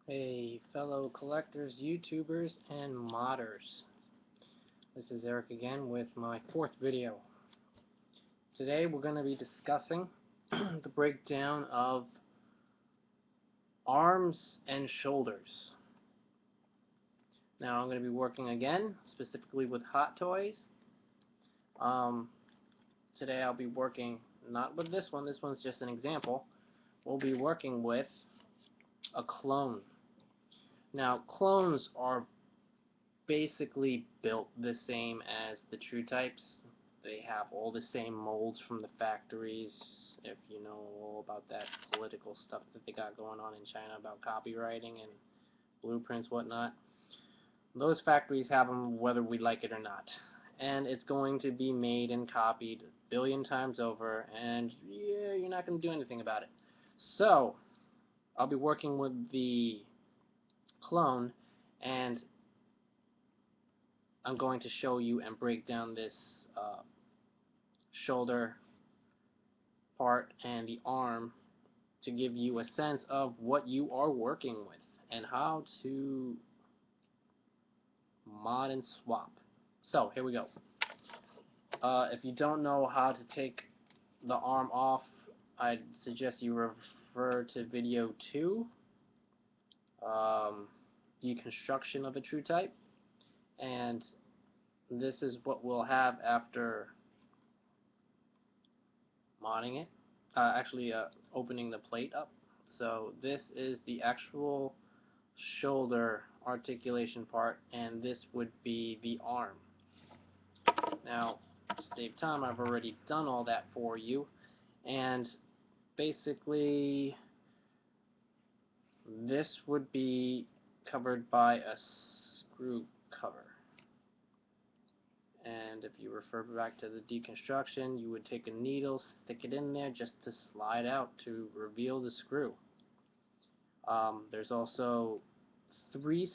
Hey, fellow collectors, YouTubers, and modders. This is Eric again with my fourth video. Today we're going to be discussing the breakdown of arms and shoulders. Now I'm going to be working again, specifically with Hot Toys. Today I'll be working not with this one's just an example. We'll be working with a clone. Now clones are basically built the same as the true types. They have all the same molds from the factories. If you know all about that political stuff that they got going on in China about copywriting and blueprints, whatnot, those factories have them whether we like it or not. And it's going to be made and copied a billion times over, and yeah, you're not going to do anything about it. So I'll be working with the clone, and I'm going to show you and break down this shoulder part and the arm to give you a sense of what you are working with and how to mod and swap. So here we go. If you don't know how to take the arm off, I'd suggest you refer to video 2, deconstruction of a true type, and this is what we'll have after modding it, opening the plate up. So this is the actual shoulder articulation part, and this would be the arm. Now, to save time, I've already done all that for you, and basically this would be covered by a screw cover. And if you refer back to the deconstruction, you would take a needle, stick it in there just to slide out to reveal the screw. There's also 3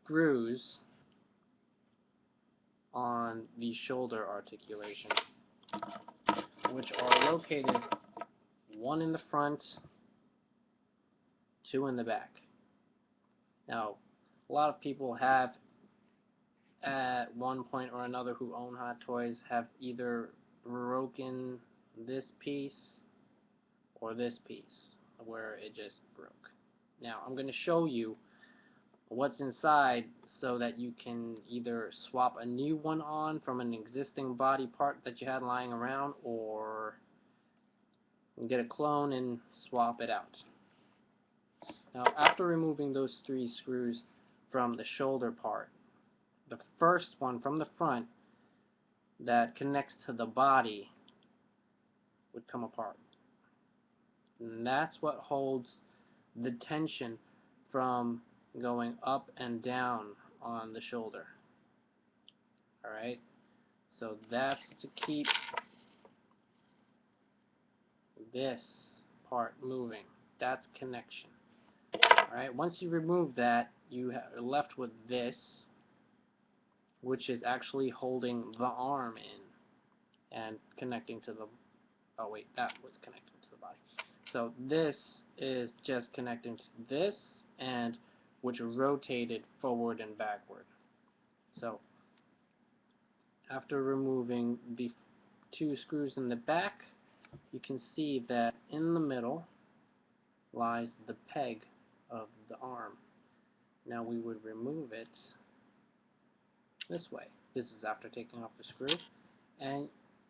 screws on the shoulder articulation, which are located 1 in the front, 2 in the back. Now, a lot of people have, at one point or another, who own Hot Toys, have either broken this piece or this piece, where it just broke. Now, I'm going to show you what's inside so that you can either swap a new one on from an existing body part that you had lying around, or get a clone and swap it out. Now, after removing those 3 screws from the shoulder part, the first one from the front that connects to the body would come apart. And that's what holds the tension from going up and down on the shoulder. Alright? So that's to keep this part moving. That's connection. Alright? Once you remove that, you are left with this, which is actually holding the arm in and connecting to the... oh wait, that was connecting to the body. So this is just connecting to this, and which rotated forward and backward. So after removing the 2 screws in the back, you can see that in the middle lies the peg of the arm. Now we would remove it this way. This is after taking off the screw, and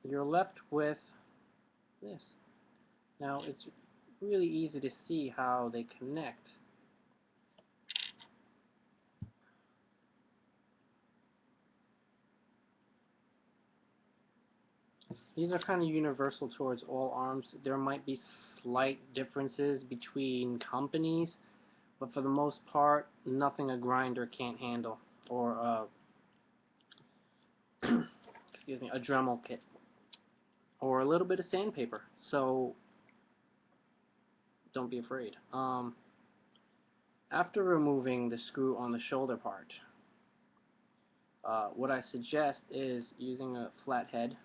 you're left with this. Now it's really easy to see how they connect. These are kind of universal towards all arms. There might be slight differences between companies, but for the most part, nothing a grinder can't handle, or excuse me, a Dremel kit, or a little bit of sandpaper. So don't be afraid. After removing the screw on the shoulder part, what I suggest is using a flat head.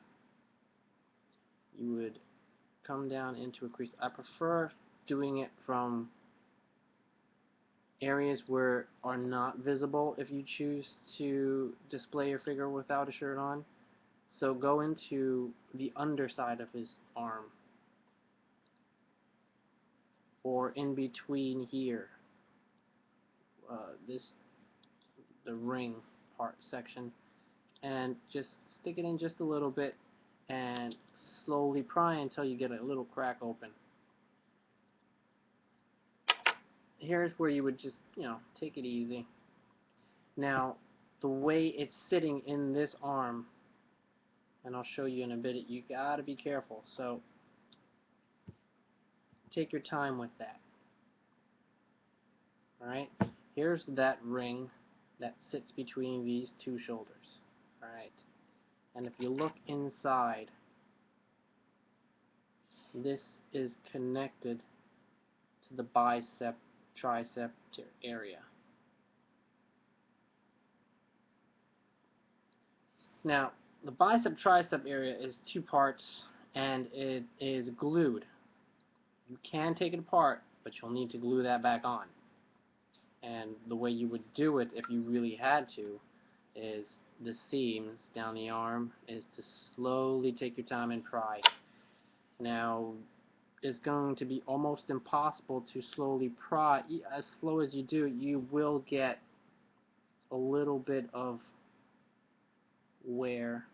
You would come down into a crease. I prefer doing it from areas where are not visible if you choose to display your figure without a shirt on. So go into the underside of his arm, or in between here, this the ring part section, and just stick it in just a little bit and slowly pry until you get a little crack open. Here's where you would just, take it easy. Now, the way it's sitting in this arm, and I'll show you in a bit, you gotta be careful. So take your time with that. Alright, here's that ring that sits between these two shoulders. Alright, and if you look inside, this is connected to the bicep, tricep area. Now, the bicep tricep area is two parts and it is glued. You can take it apart, but you'll need to glue that back on. And the way you would do it if you really had to is the seams down the arm is to slowly take your time and pry. Now, it's going to be almost impossible to slowly pry. As slow as you do, you will get a little bit of wear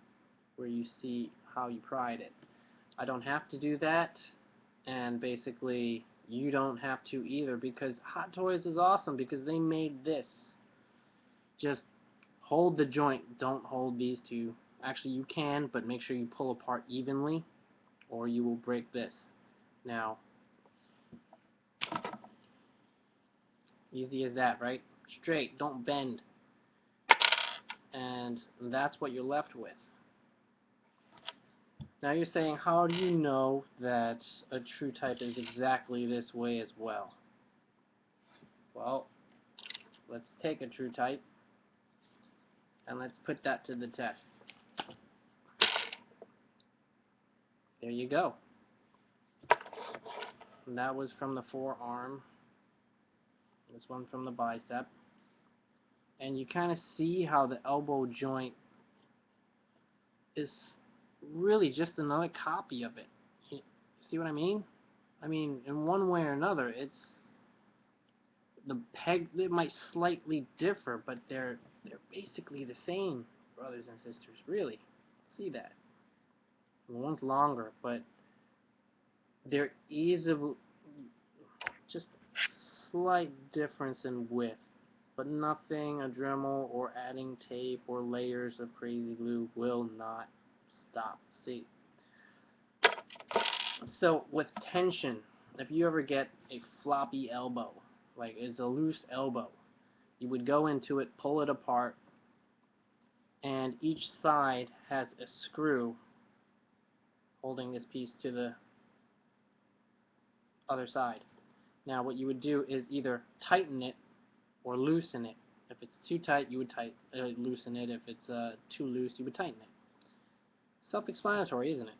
where you see how you pried it. I don't have to do that, and basically you don't have to either, because Hot Toys is awesome because they made this. Just hold the joint, don't hold these two. Actually, you can, but make sure you pull apart evenly or you will break this. Now, easy as that, right? Straight, don't bend. And that's what you're left with. Now you're saying, how do you know that a true type is exactly this way as well? Well, let's take a true type and let's put that to the test. There you go. And that was from the forearm. This one from the bicep. And you kind of see how the elbow joint is really just another copy of it. You see what I mean? I mean, in one way or another, it's the peg. It might slightly differ, but they're basically the same, brothers and sisters. Really, see that? One's longer, but there is a just slight difference in width, but nothing a Dremel or adding tape or layers of crazy glue will not stop. See? So with tension, if you ever get a floppy elbow, like it's a loose elbow, you would go into it, pull it apart, and each side has a screw holding this piece to the other side. Now what you would do is either tighten it or loosen it. If it's too tight, you would loosen it. If it's too loose, you would tighten it. Self-explanatory, isn't it?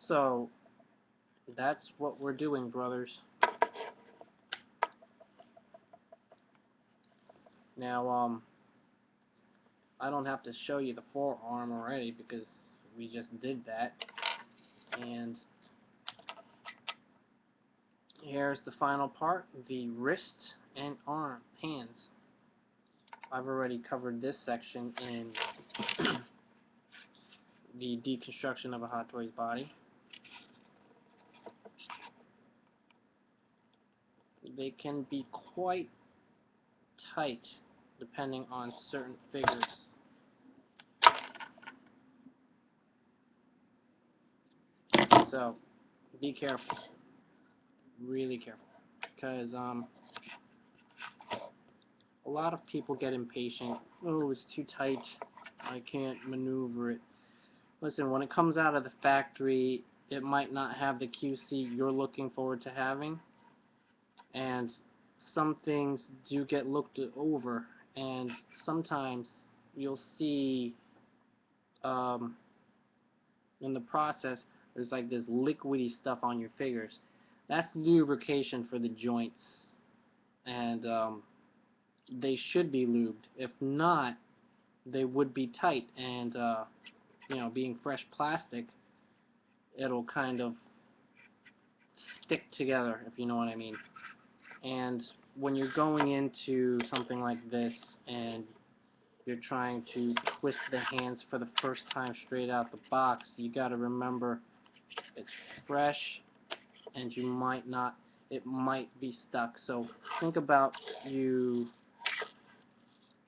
So that's what we're doing, brothers. Now, I don't have to show you the forearm already because we just did that. And here's the final part, the wrist and hands. I've already covered this section in the deconstruction of a Hot Toys body. They can be quite tight depending on certain figures. So be careful, really careful, because a lot of people get impatient. Oh, it's too tight, I can't maneuver it. Listen, when it comes out of the factory, it might not have the QC you're looking forward to having, and some things do get looked over, and sometimes you'll see in the process there's like this liquidy stuff on your fingers. That's lubrication for the joints. and they should be lubed. If not, they would be tight, and being fresh plastic, it'll kind of stick together, if you know what I mean. And when you're going into something like this and you're trying to twist the hands for the first time straight out the box, you got to remember it's fresh, and it might be stuck. So think about you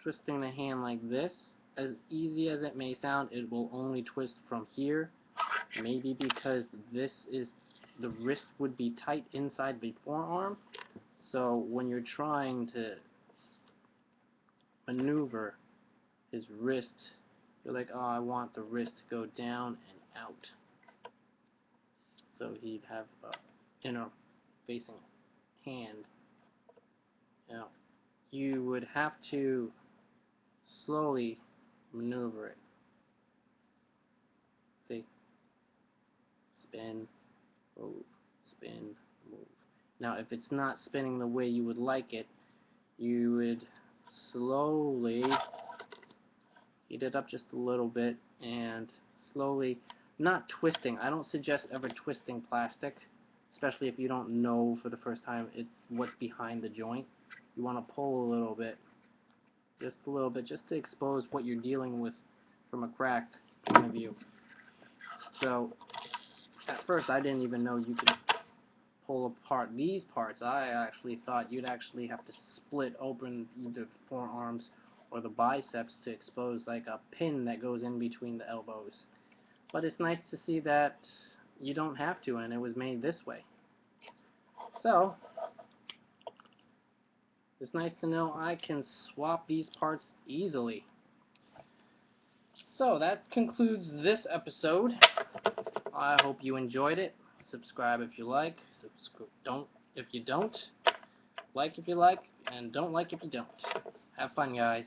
twisting the hand like this. As easy as it may sound, it will only twist from here. Maybe because the wrist would be tight inside the forearm. So when you're trying to maneuver his wrist, you're like, oh, I want the wrist to go down and out. So he'd have a inner facing hand. Now, you would have to slowly maneuver it. See? Spin, move, spin, move. Now, if it's not spinning the way you would like it, you would slowly heat it up just a little bit and slowly, not twisting. I don't suggest ever twisting plastic, especially if you don't know for the first time it's what's behind the joint. You want to pull a little bit, just a little bit, just to expose what you're dealing with from a crack point of view. So at first I didn't even know you could pull apart these parts. I actually thought you'd actually have to split open either the forearms or the biceps to expose like a pin that goes in between the elbows. But it's nice to see that you don't have to, and it was made this way. So it's nice to know I can swap these parts easily. So that concludes this episode. I hope you enjoyed it. Subscribe if you like. Don't if you don't. Like if you like, and don't like if you don't. Have fun, guys.